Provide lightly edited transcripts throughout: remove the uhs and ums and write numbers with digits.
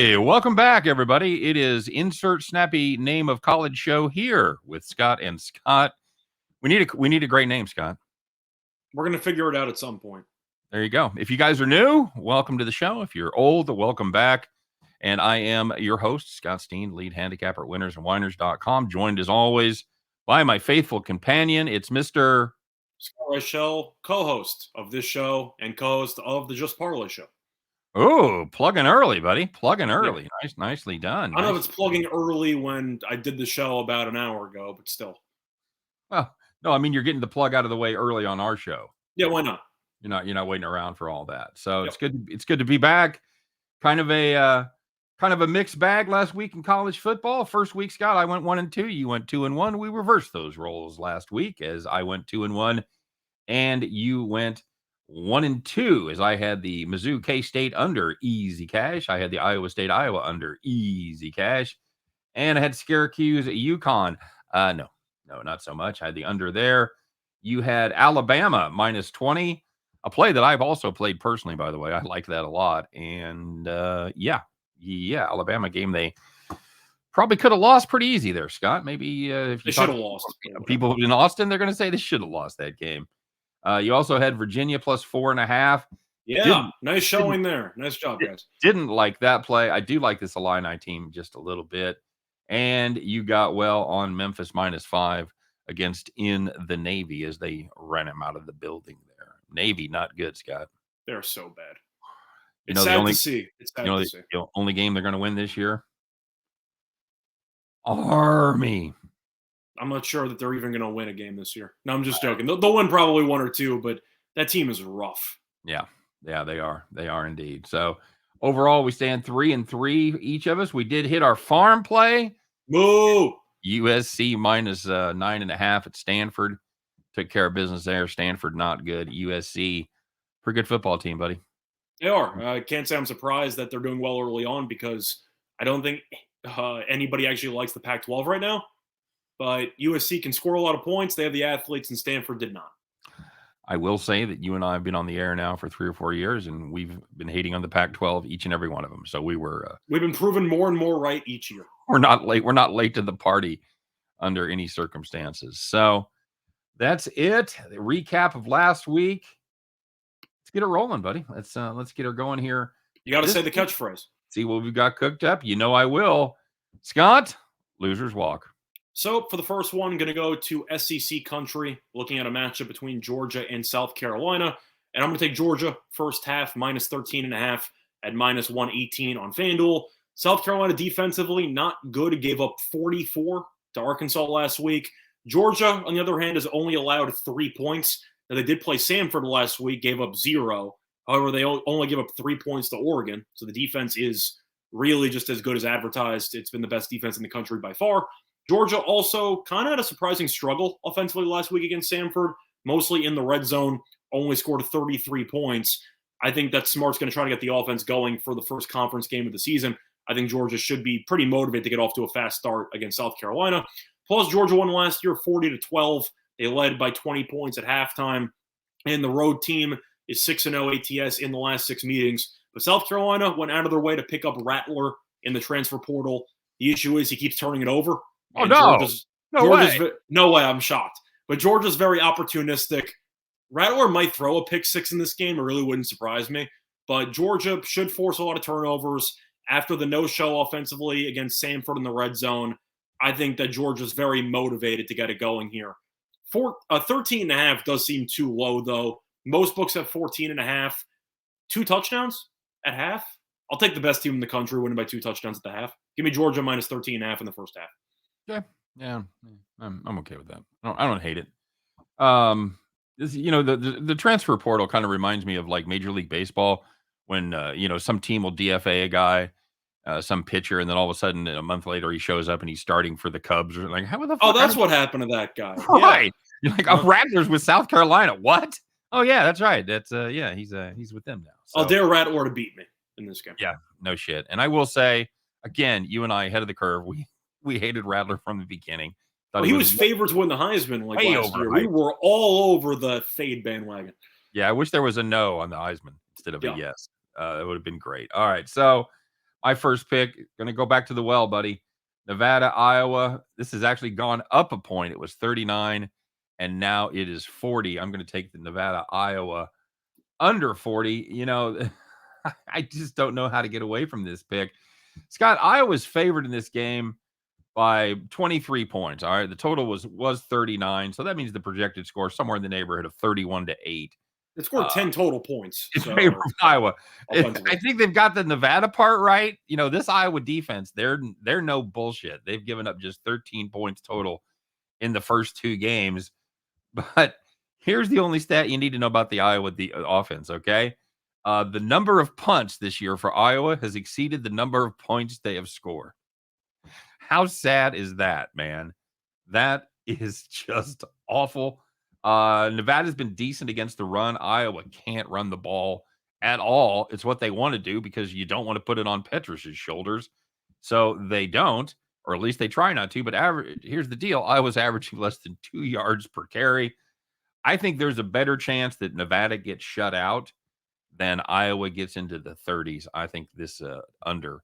Hey, welcome back, everybody. It is Insert Snappy Name of College Show here with Scott and Scott. We need a great name, Scott. We're going to figure it out at some point. There you go. If you guys are new, welcome to the show. If you're old, welcome back. And I am your host, Scott Steen, lead handicapper at winnersandwhiners.com, joined as always by my faithful companion. It's Mr. Scott Reichel, co-host of this show and co-host of the Just Parlay Show. Oh, plugging early, buddy. Plugging early. Yeah. Nicely done. I don't know if it's plugging early when I did the show about an hour ago, but still. Well, no, I mean, you're getting the plug out of the way early on our show. Yeah, why not? You're not waiting around for all that. So It's good to be back. Kind of a mixed bag last week in college football. First week, Scott, I went 1-2. You went 2-1. We reversed those roles last week as I went 2-1 and you went 1-2 as I had the Mizzou K-State under easy cash. I had the Iowa State Iowa under easy cash, and I had Syracuse UConn. No, not so much. I had the under there. You had Alabama minus 20, a play that I've also played personally, by the way. I like that a lot. And Alabama game they probably could have lost pretty easy there, Scott. Maybe if you should have lost. People in Austin, they're going to say they should have lost that game. You also had Virginia plus 4.5. Yeah, nice showing there. Nice job, guys. Didn't like that play. I do like this Illini team just a little bit. And you got well on Memphis minus 5 against in the Navy as they ran him out of the building there. Navy, not good, Scott. They're so bad. It's sad to see. It's sad to see. The only game they're going to win this year? Army. I'm not sure that they're even going to win a game this year. No, I'm just joking. They'll win probably 1 or 2, but that team is rough. Yeah, they are. They are indeed. So overall, we stand 3-3 each of us. We did hit our farm play. Moo! USC minus 9.5 at Stanford. Took care of business there. Stanford, not good. USC, pretty good football team, buddy. They are. I can't say I'm surprised that they're doing well early on because I don't think anybody actually likes the Pac-12 right now. But USC can score a lot of points. They have the athletes, and Stanford did not. I will say that you and I have been on the air now for 3 or 4 years, and we've been hating on the Pac-12 each and every one of them. So we've been proven more and more right each year. We're not late. We're not late to the party under any circumstances. So that's it. The recap of last week. Let's get it rolling, buddy. Let's get her going here. You got to say the catchphrase. See what we've got cooked up. You know I will. Scott, losers walk. So for the first one, going to go to SEC country, looking at a matchup between Georgia and South Carolina. And I'm going to take Georgia first half, minus 13.5 at minus 118 on FanDuel. South Carolina defensively, not good. Gave up 44 to Arkansas last week. Georgia, on the other hand, has only allowed 3 points. Now, they did play Samford last week, gave up 0. However, they only give up 3 points to Oregon. So the defense is really just as good as advertised. It's been the best defense in the country by far. Georgia also kind of had a surprising struggle offensively last week against Samford, mostly in the red zone, only scored 33 points. I think that Smart's going to try to get the offense going for the first conference game of the season. I think Georgia should be pretty motivated to get off to a fast start against South Carolina. Plus, Georgia won last year 40-12. They led by 20 points at halftime. And the road team is 6-0 ATS in the last 6 meetings. But South Carolina went out of their way to pick up Rattler in the transfer portal. The issue is he keeps turning it over. Oh, no. No way. No way, I'm shocked. But Georgia's very opportunistic. Rattler might throw a pick 6 in this game. It really wouldn't surprise me. But Georgia should force a lot of turnovers. After the no-show offensively against Samford in the red zone, I think that Georgia's very motivated to get it going here. 13.5 does seem too low, though. Most books have 14.5. 2 touchdowns at half. I'll take the best team in the country winning by 2 touchdowns at the half. Give me Georgia minus 13.5 in the first half. Yeah, I'm okay with that. I don't hate it. The transfer portal kind of reminds me of like Major League Baseball when some team will DFA a guy, some pitcher, and then all of a sudden a month later he shows up and he's starting for the Cubs. Or like, how the fuck? Oh, that's what happened to that guy. Right? Yeah. You're like, Rattlers with South Carolina. What? Oh yeah, that's right. That's he's with them now. So. I'll dare Rattler to beat me in this game. Yeah, no shit. And I will say again, you and I ahead of the curve. We hated Rattler from the beginning. He was favored to win the Heisman last year. We were all over the fade bandwagon. Yeah, I wish there was a no on the Heisman instead of a yes. That would have been great. All right, so My first pick, going to go back to the well, buddy. Nevada, Iowa. This has actually gone up a point. It was 39, and now it is 40. I'm going to take the Nevada, Iowa under 40. I just don't know how to get away from this pick. Scott, Iowa's favored in this game by 23 points. All right. The total was 39. So that means the projected score somewhere in the neighborhood of 31-8. It scored 10 total points. In favor of Iowa. I think they've got the Nevada part right. This Iowa defense, they're no bullshit. They've given up just 13 points total in the first two games. But here's the only stat you need to know about the Iowa offense, okay? The number of punts this year for Iowa has exceeded the number of points they have scored. How sad is that, man? That is just awful. Nevada's been decent against the run. Iowa can't run the ball at all. It's what they want to do because you don't want to put it on Petrus's shoulders. So they don't, or at least they try not to. But here's the deal. Iowa's averaging less than 2 yards per carry. I think there's a better chance that Nevada gets shut out than Iowa gets into the 30s. I think this under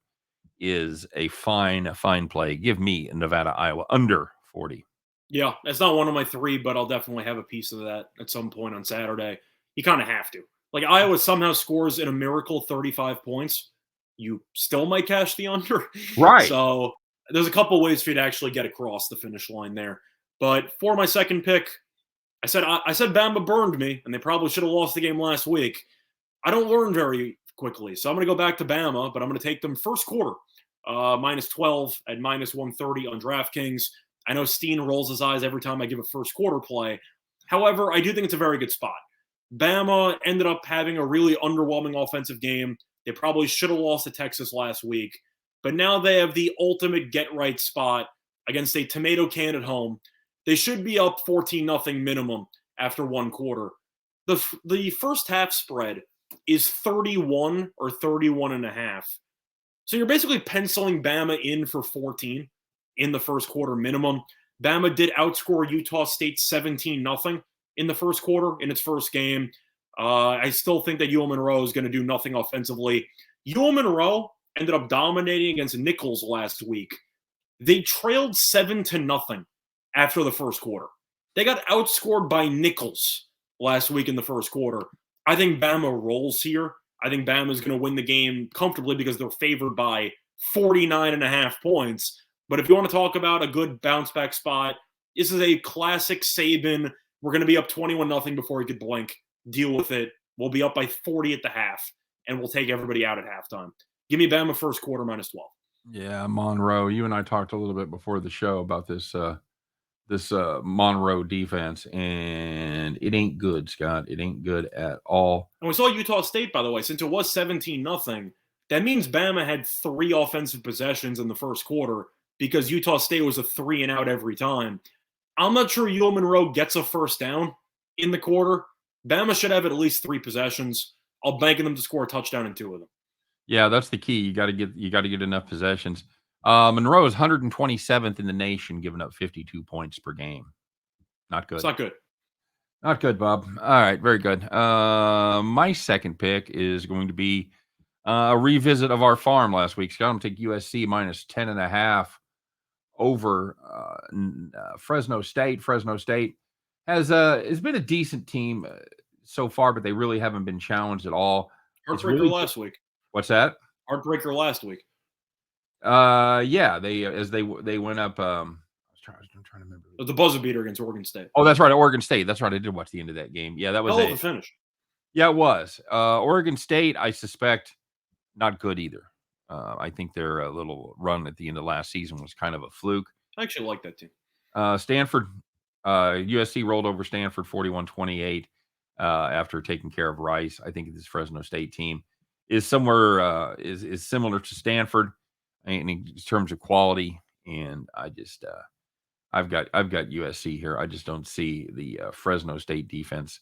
is a fine play. Give me Nevada, Iowa under 40. Yeah, that's not one of my three, but I'll definitely have a piece of that at some point on Saturday. You kind of have to. Like, Iowa somehow scores in a miracle 35 points. You still might cash the under. Right. So there's a couple ways for you to actually get across the finish line there. But for my second pick, I said Bama burned me, and they probably should have lost the game last week. I don't learn very quickly, so I'm going to go back to Bama, but I'm going to take them first quarter, minus 12 at minus 130 on DraftKings. I know Steen rolls his eyes every time I give a first quarter play. However, I do think it's a very good spot. Bama ended up having a really underwhelming offensive game. They probably should have lost to Texas last week, but now they have the ultimate get-right spot against a tomato can at home. They should be up 14-0 minimum after one quarter. The first half spread is 31 or 31.5. So you're basically penciling Bama in for 14 in the first quarter minimum. Bama did outscore Utah State 17-0 in the first quarter in its first game. I still think that UL Monroe is going to do nothing offensively. UL Monroe ended up dominating against Nichols last week. They trailed 7-0 after the first quarter. They got outscored by Nichols last week in the first quarter. I think Bama rolls here. I think Bama is going to win the game comfortably because they're favored by 49.5 points. But if you want to talk about a good bounce back spot, this is a classic Saban. We're going to be up 21-0 before he could blink. Deal with it. We'll be up by 40 at the half, and we'll take everybody out at halftime. Give me Bama first quarter minus 12. Yeah, Monroe. You and I talked a little bit before the show about this Monroe defense, and it ain't good, Scott. It ain't good at all. And we saw Utah State, by the way, since it was 17-0. That means Bama had 3 offensive possessions in the first quarter because Utah State was a 3-and-out every time. I'm not sure UL Monroe gets a first down in the quarter. Bama should have at least 3 possessions. I'll bank them to score a touchdown in 2 of them. Yeah, that's the key. You got to get enough possessions. Monroe is 127th in the nation, giving up 52 points per game. Not good. It's not good. Not good, Bob. All right, very good. My second pick is going to be a revisit of our farm last week. Scott, I'm going to take USC minus 10.5 over Fresno State. Fresno State has been a decent team so far, but they really haven't been challenged at all. Heartbreaker last week. What's that? Heartbreaker last week. Yeah, they went up. I'm trying to remember. It was the buzzer beater against Oregon State. Oh, that's right, Oregon State. That's right. I did watch the end of that game. Yeah, that was a finish. Yeah, it was. Oregon State, I suspect, not good either. I think their little run at the end of last season was kind of a fluke. I actually like that team. Stanford, USC rolled over Stanford 41-28 after taking care of Rice. I think this Fresno State team is somewhere is similar to Stanford in terms of quality, and I just I've got USC here. I just don't see the Fresno State defense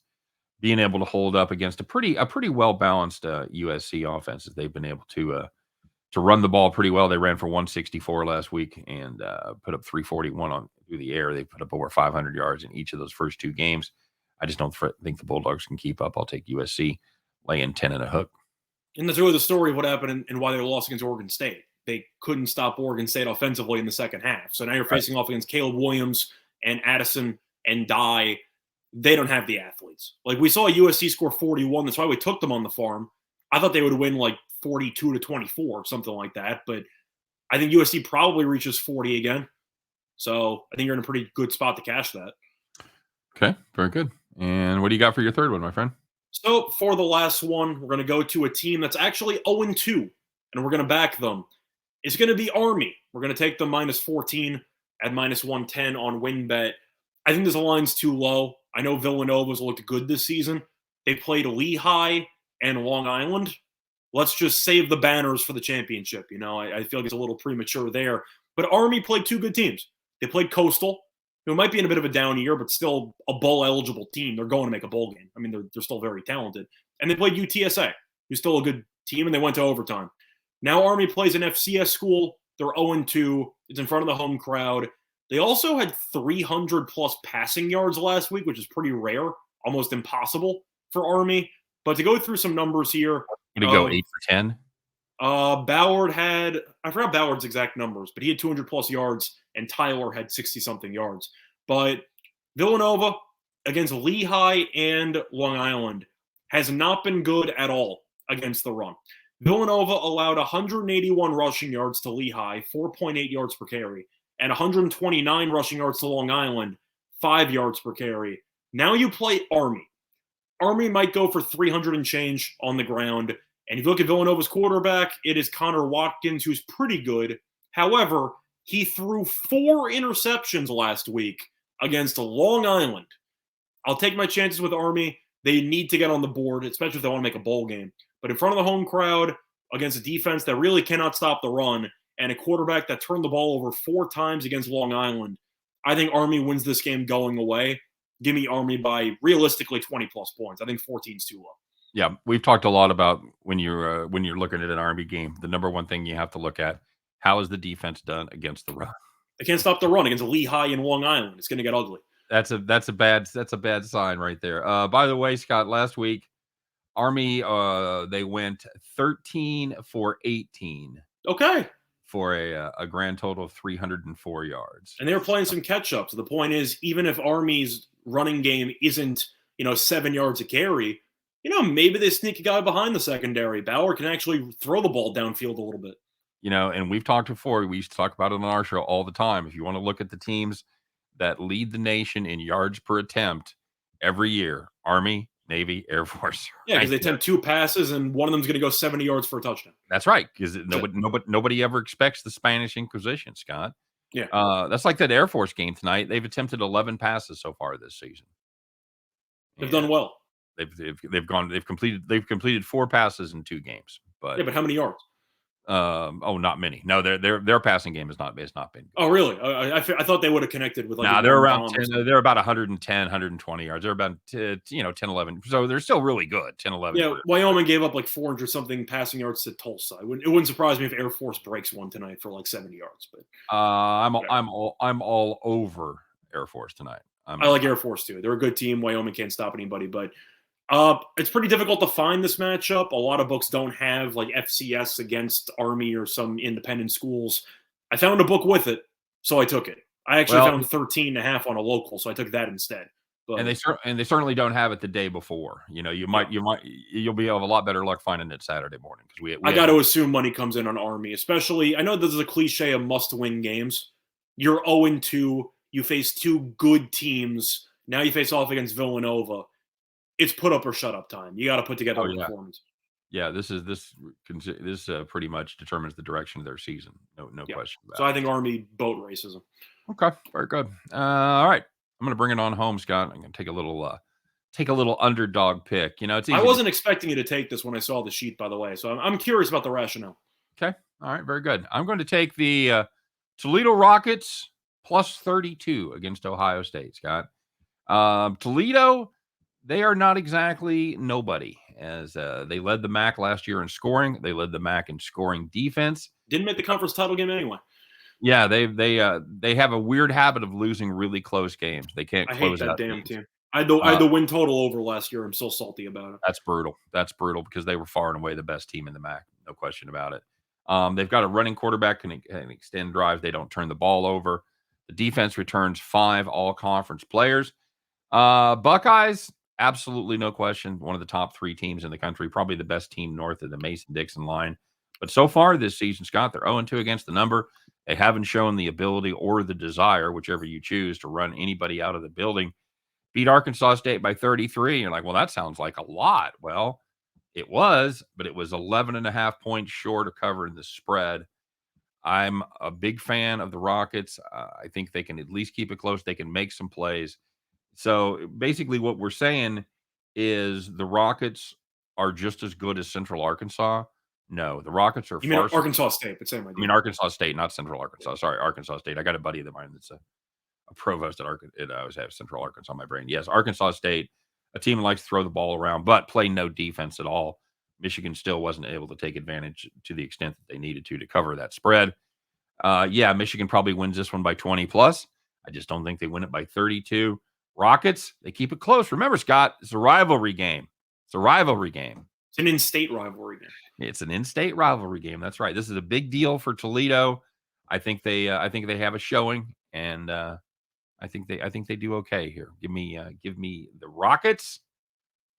being able to hold up against a pretty well balanced USC offense. That they've been able to run the ball pretty well. They ran for 164 last week and put up 341 through the air. They put up over 500 yards in each of those first 2 games. I just don't think the Bulldogs can keep up. I'll take USC laying 10 and a hook. And that's really the story of what happened and why they lost against Oregon State. They couldn't stop Oregon State offensively in the second half. So now you're facing off against Caleb Williams and Addison and Dye. They don't have the athletes. Like, we saw USC score 41. That's why we took them on the farm. I thought they would win like 42-24, something like that. But I think USC probably reaches 40 again. So I think you're in a pretty good spot to cash that. Okay, very good. And what do you got for your third one, my friend? So for the last one, we're going to go to a team that's actually 0-2, and we're going to back them. It's going to be Army. We're going to take them -14 at -110 on WinBet. I think this line's too low. I know Villanova's looked good this season. They played Lehigh and Long Island. Let's just save the banners for the championship. You know, I feel like it's a little premature there. But Army played two good teams. They played Coastal, who might be in a bit of a down year, but still a bowl-eligible team. They're going to make a bowl game. I mean, they're still very talented. And they played UTSA, who's still a good team, and they went to overtime. Now Army plays an FCS school. They're 0-2. It's in front of the home crowd. They also had 300-plus passing yards last week, which is pretty rare, almost impossible for Army. But to go through some numbers here. Did he go 8 for 10? Ballard had, I forgot Ballard's exact numbers, but he had 200-plus yards, and Tyler had 60-something yards. But Villanova against Lehigh and Long Island has not been good at all against the run. Villanova allowed 181 rushing yards to Lehigh, 4.8 yards per carry, and 129 rushing yards to Long Island, 5 yards per carry. Now you play Army. Army might go for 300 and change on the ground. And if you look at Villanova's quarterback, it is Connor Watkins, who's pretty good. However, he threw 4 interceptions last week against Long Island. I'll take my chances with Army. They need to get on the board, especially if they want to make a bowl game. But in front of the home crowd, against a defense that really cannot stop the run, and a quarterback that turned the ball over 4 times against Long Island, I think Army wins this game going away. Give me Army by realistically 20-plus points. I think 14 is too low. Yeah, we've talked a lot about when you're looking at an Army game, the number one thing you have to look at, how is the defense done against the run? They can't stop the run against Lehigh and Long Island. It's going to get ugly. That's a bad sign right there. By the way, Scott, last week Army they went 13 for 18. Okay. For a grand total of 304 yards. And they were playing some catch-up. So the point is, even if Army's running game isn't, 7 yards a carry, maybe they sneak a guy behind the secondary. Bauer can actually throw the ball downfield a little bit. And we've talked before. We used to talk about it on our show all the time. If you want to look at the teams that lead the nation in yards per attempt every year, Army, Navy, Air Force. Yeah, because they attempt 2 passes, and one of them is going to go 70 yards for a touchdown. That's right, because nobody ever expects the Spanish Inquisition, Scott. Yeah. That's like that Air Force game tonight. They've attempted 11 passes so far this season. They've done well. They've completed 4 passes in 2 games. But how many yards? Not many. No, their passing game has not been good. Oh, really? I thought they would have connected with they're around 10. They're about 110, 120 yards. They're about 10, 11. So they're still really good. 10, 11. Yeah, Wyoming gave up like 400 something passing yards to Tulsa. It wouldn't surprise me if Air Force breaks one tonight for like 70 yards. But I'm all over Air Force tonight. I like Air Force too. They're a good team. Wyoming can't stop anybody, but it's pretty difficult to find this matchup. A lot of books don't have like FCS against Army or some independent schools. I found a book with it, so I took it. I actually found 13.5 on a local, so I took that instead. But, and they certainly don't have it the day before. You'll be have a lot better luck finding it Saturday morning because I got to assume money comes in on Army, especially. I know this is a cliche of must-win games. You're 0-2. You face 2 good teams. Now you face off against Villanova. It's put up or shut up time. You got to put together a performance. Yeah, this pretty much determines the direction of their season. No question about it. So I think Army boat races them. Okay, very good. All right, I'm going to bring it on home, Scott. I'm going to take a little underdog pick. It's easy. I wasn't expecting you to take this when I saw the sheet, by the way. So I'm curious about the rationale. Okay, all right, very good. I'm going to take the Toledo Rockets plus 32 against Ohio State, Scott. Toledo, they are not exactly nobody, as they led the MAC last year in scoring. They led the MAC in scoring defense. Didn't make the conference title game anyway. Yeah, they have a weird habit of losing really close games. They can't close out. I hate that damn team. I had the win total over last year. I'm still salty about it. That's brutal. That's brutal because they were far and away the best team in the MAC. No question about it. They've got a running quarterback can extend drives. They don't turn the ball over. The defense returns 5 all-conference players. Buckeyes, absolutely no question. One of the top 3 teams in the country, probably the best team north of the Mason-Dixon line. But so far this season, Scott, they're 0-2 against the number. They haven't shown the ability or the desire, whichever you choose, to run anybody out of the building. Beat Arkansas State by 33. You're like, well, that sounds like a lot. Well, it was, but it was 11.5 points short of covering the spread. I'm a big fan of the Rockets. I think they can at least keep it close. They can make some plays. So basically what we're saying is the Rockets are just as good as Central Arkansas. No, the Rockets are You mean Arkansas State, but same idea. I mean, Arkansas State, not Central Arkansas. Sorry, Arkansas State. I got a buddy of mine that's a provost at Arkansas. I always have Central Arkansas on my brain. Yes, Arkansas State, a team that likes to throw the ball around, but play no defense at all. Michigan still wasn't able to take advantage to the extent that they needed to cover that spread. Yeah, Michigan probably wins this one by 20 plus. I just don't think they win it by 32. Rockets, they keep it close. Remember, Scott, it's a rivalry game. It's a rivalry game. It's an in-state rivalry game. It's an in-state rivalry game. That's right. This is a big deal for Toledo. I think they have a showing, and I think they do okay here. Give me the Rockets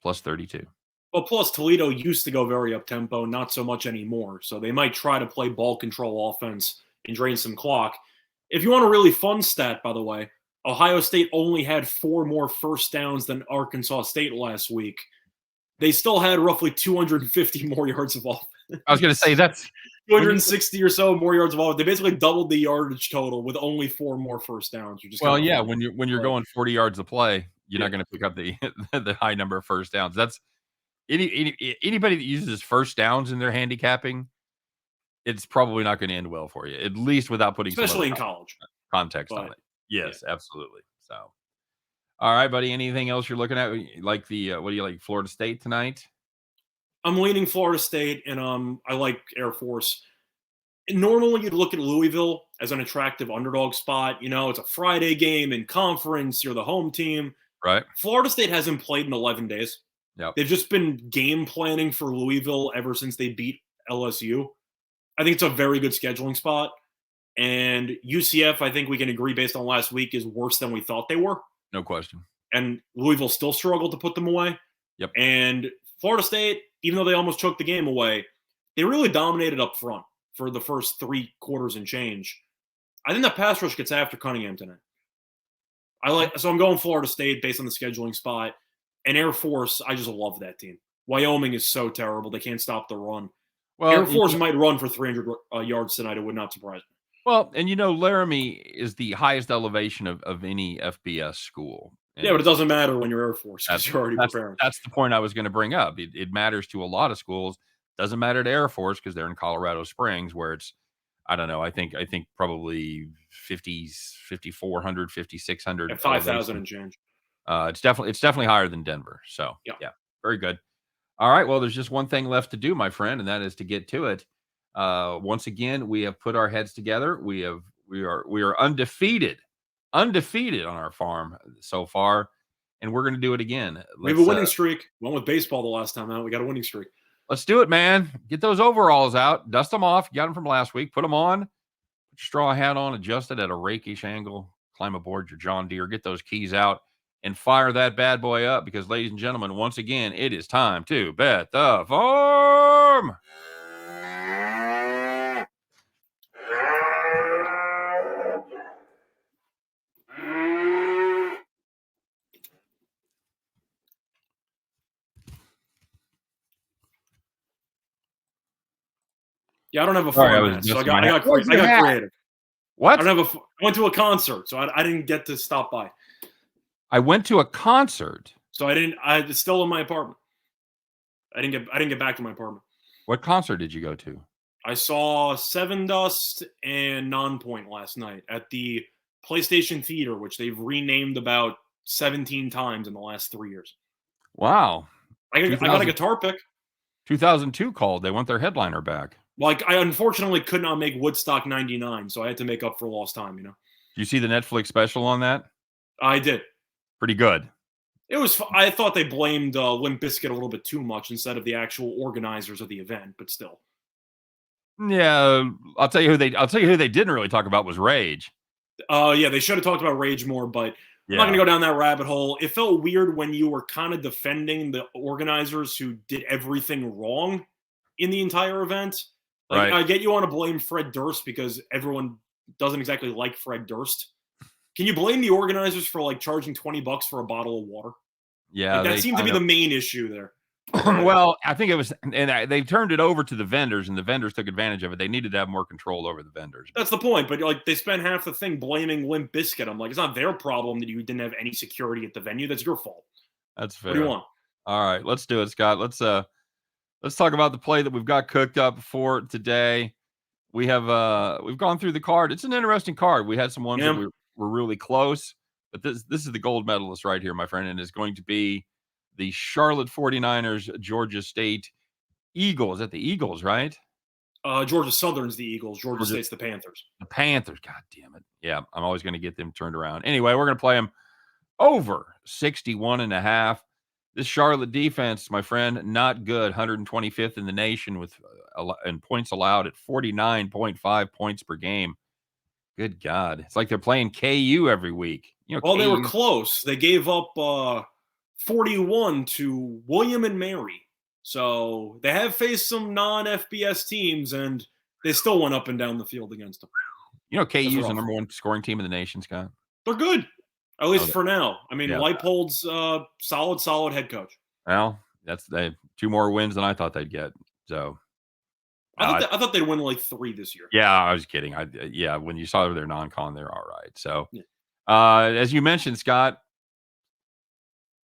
plus 32. Well, plus Toledo used to go very up-tempo, not so much anymore. So they might try to play ball control offense and drain some clock. If you want a really fun stat, by the way, Ohio State only had 4 more first downs than Arkansas State last week. They still had roughly 250 more yards of offense. I was going to say that's 260 or so more yards of offense. They basically doubled the yardage total with only 4 more first downs. Yeah, when you're going 40 yards a play, you're not going to pick up the the high number of first downs. That's anybody that uses first downs in their handicapping, it's probably not going to end well for you, at least without putting especially in college context on it. Yes, yeah. Absolutely. So, all right, buddy. Anything else you're looking at? Like the what do you like? Florida State tonight? I'm leaning Florida State, and I like Air Force. Normally, you'd look at Louisville as an attractive underdog spot. You know, it's a Friday game in conference. You're the home team. Right. Florida State hasn't played in 11 days. Yep. They've just been game planning for Louisville ever since they beat LSU. I think it's a very good scheduling spot. And UCF, I think we can agree based on last week, is worse than we thought they were. No question. And Louisville still struggled to put them away. Yep. And Florida State, even though they almost choked the game away, they really dominated up front for the first 3 quarters and change. I think that pass rush gets after Cunningham tonight. So I'm going Florida State based on the scheduling spot. And Air Force, I just love that team. Wyoming is so terrible. They can't stop the run. Well, Air Force might run for 300 yards tonight. It would not surprise me. Well, and Laramie is the highest elevation of any FBS school. And yeah, but it doesn't matter when you're Air Force because you're already preparing. That's the point I was going to bring up. It matters to a lot of schools. Doesn't matter to Air Force because they're in Colorado Springs, where it's, I don't know, I think probably 5,400, 5,600. At 5,000 and change. It's definitely higher than Denver. So yeah, very good. All right. Well, there's just one thing left to do, my friend, and that is to get to it. Once again, we have put our heads together. We are undefeated on our farm so far, and we're going to do it again. We have a winning streak. Went with baseball the last time out. We got a winning streak. Let's do it, man. Get those overalls out, dust them off. You got them from last week. Put them on. Put your straw hat on, adjust it at a rakish angle. Climb aboard your John Deere. Get those keys out and fire that bad boy up because, ladies and gentlemen, once again, it is time to bet the farm. Yeah, I don't have a format, so I got creative. What? I went to a concert, so I didn't get to stop by. I went to a concert. So it's still in my apartment. I didn't get back to my apartment. What concert did you go to? I saw Seven Dust and Nonpoint last night at the PlayStation Theater, which they've renamed about 17 times in the last 3 years. Wow. I got a guitar pick. 2002 called. They want their headliner back. Like, I unfortunately could not make Woodstock 99, so I had to make up for lost time, Did you see the Netflix special on that? I did. Pretty good. I thought they blamed Limp Bizkit a little bit too much instead of the actual organizers of the event, but still. Yeah, I'll tell you who they didn't really talk about was Rage. Yeah, they should have talked about Rage more, but I'm not going to go down that rabbit hole. It felt weird when you were kind of defending the organizers who did everything wrong in the entire event. Like, right. I get you want to blame Fred Durst because everyone doesn't exactly like Fred Durst. Can you blame the organizers for like charging $20 for a bottle of water? Yeah, like, that seemed to be the main issue there. Well, I think it was, and they turned it over to the vendors, and the vendors took advantage of it. They needed to have more control over the vendors. That's the point. But like, they spent half the thing blaming Limp Bizkit. I'm like, it's not their problem that you didn't have any security at the venue. That's your fault. That's fair. What do you want? All right, let's do it, Scott. Let's talk about the play that we've got cooked up for today. We've gone through the card. It's an interesting card. We had some ones that were really close, but this is the gold medalist right here, my friend, and is going to be the Charlotte 49ers, Georgia State Eagles. Is that the Eagles, right? Georgia Southern's the Eagles. Georgia State's the Panthers. The Panthers. God damn it. Yeah, I'm always going to get them turned around. Anyway, we're going to play them over 61.5. This Charlotte defense, my friend, not good. 125th in the nation with and points allowed at 49.5 points per game. Good God. It's like they're playing KU every week. Well, KU, they were close. They gave up 41 to William and Mary. So they have faced some non-FBS teams, and they still went up and down the field against them. KU is the number one scoring team in the nation, Scott. They're good, at least for now. I mean, Leipold's solid head coach. Well, they have 2 more wins than I thought they'd get. So I thought they'd win like 3 this year. Yeah, I was kidding. When you saw their non-con, they're all right. So, as you mentioned, Scott,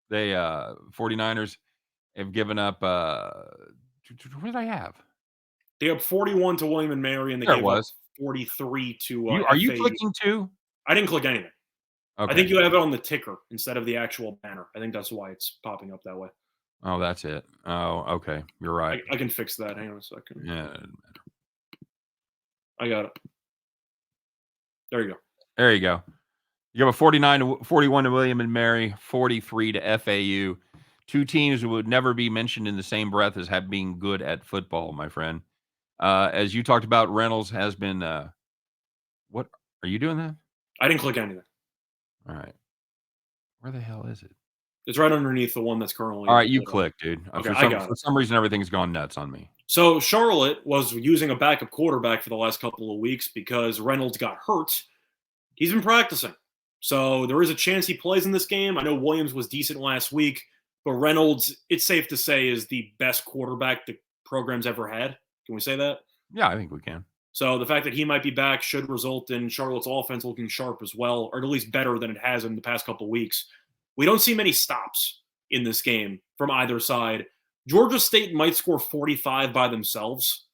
they 49ers have given up. What did I have? They have 41 to William and Mary, and they gave up 43 to. Are you clicking too? I didn't click anything. Okay. I think you have it on the ticker instead of the actual banner. I think that's why it's popping up that way. Oh, that's it. Oh, okay. You're right. I can fix that. Hang on a second. Yeah. I got it. There you go. There you go. You have a 41 to William and Mary, 43 to FAU. 2 teams who would never be mentioned in the same breath as being good at football, my friend. As you talked about, Reynolds has been. What are you doing that? I didn't click anything. All right. Where the hell is it? It's right underneath the one that's currently. All right, you click, dude. Okay, for some reason, everything's gone nuts on me. So Charlotte was using a backup quarterback for the last couple of weeks because Reynolds got hurt. He's been practicing. So there is a chance he plays in this game. I know Williams was decent last week, but Reynolds, it's safe to say, is the best quarterback the program's ever had. Can we say that? Yeah, I think we can. So the fact that he might be back should result in Charlotte's offense looking sharp as well, or at least better than it has in the past couple of weeks. We don't see many stops in this game from either side. Georgia State might score 45 by themselves.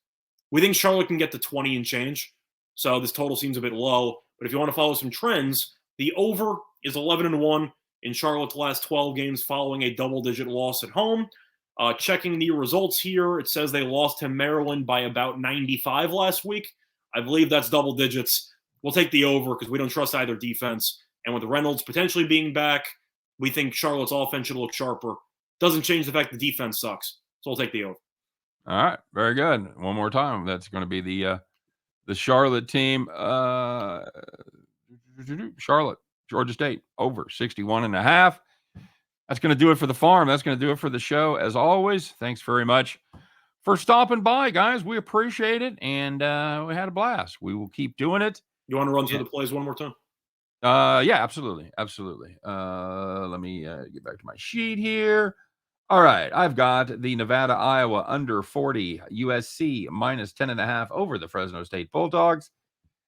We think Charlotte can get to 20 and change. So this total seems a bit low. But if you want to follow some trends, the over is 11-1 in Charlotte's last 12 games following a double-digit loss at home. Checking the results here, it says they lost to Maryland by about 95 last week. I believe that's double digits. We'll take the over because we don't trust either defense. And with Reynolds potentially being back, we think Charlotte's offense should look sharper. Doesn't change the fact the defense sucks. So we'll take the over. All right. Very good. One more time. That's going to be the Charlotte team. Charlotte, Georgia State, over 61.5. That's going to do it for the farm. That's going to do it for the show. As always, thanks very much for stopping by, guys. We appreciate it, and we had a blast. We will keep doing it. You want to run through the plays one more time? Yeah, absolutely. Let me get back to my sheet here. All right, I've got the Nevada, Iowa under 40, USC minus 10.5 over the Fresno State Bulldogs.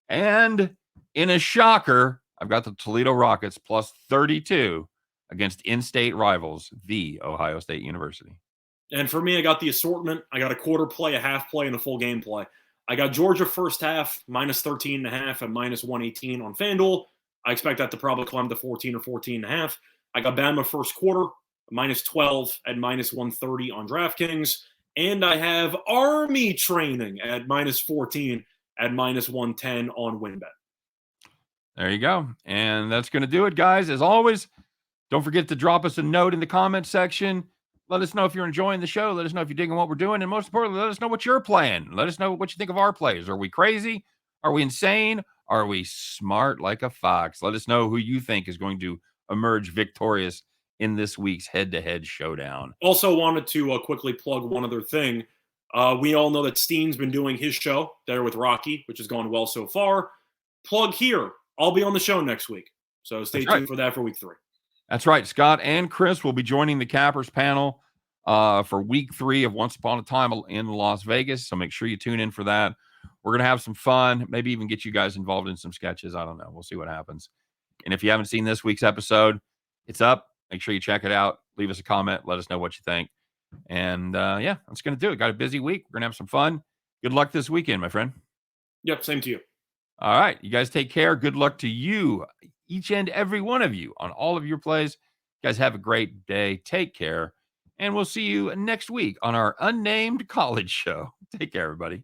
And in a shocker, I've got the Toledo Rockets plus 32 against in-state rivals, the Ohio State University. And for me, I got the assortment. I got a quarter play, a half play, and a full game play. I got Georgia first half, minus 13.5 and minus 118 on FanDuel. I expect that to probably climb to 14 or 14.5. I got Bama first quarter, minus 12 at minus 130 on DraftKings. And I have Army training at minus 14 at minus 110 on WinBet. There you go. And that's going to do it, guys. As always, Don't forget to drop us a note in the comment section. Let us know if you're enjoying the show. Let us know if you're digging what we're doing. And most importantly, let us know what you're playing. Let us know what you think of our plays. Are we crazy? Are we insane? Are we smart like a fox? Let us know who you think is going to emerge victorious in this week's head-to-head showdown. Also wanted to quickly plug one other thing. We all know that Steen's been doing his show there with Rocky, which has gone well so far. Plug here. I'll be on the show next week. So stay tuned for that for week 3. That's right. Scott and Chris will be joining the Cappers panel for week 3 of Once Upon a Time in Las Vegas. So make sure you tune in for that. We're going to have some fun, maybe even get you guys involved in some sketches. I don't know. We'll see what happens. And if you haven't seen this week's episode, it's up. Make sure you check it out. Leave us a comment. Let us know what you think. And yeah, that's going to do it. Got a busy week. We're going to have some fun. Good luck this weekend, my friend. Yep, same to you. All right. You guys take care. Good luck to you, each and every one of you, on all of your plays. You guys have a great day. Take care. And we'll see you next week on our unnamed college show. Take care, everybody.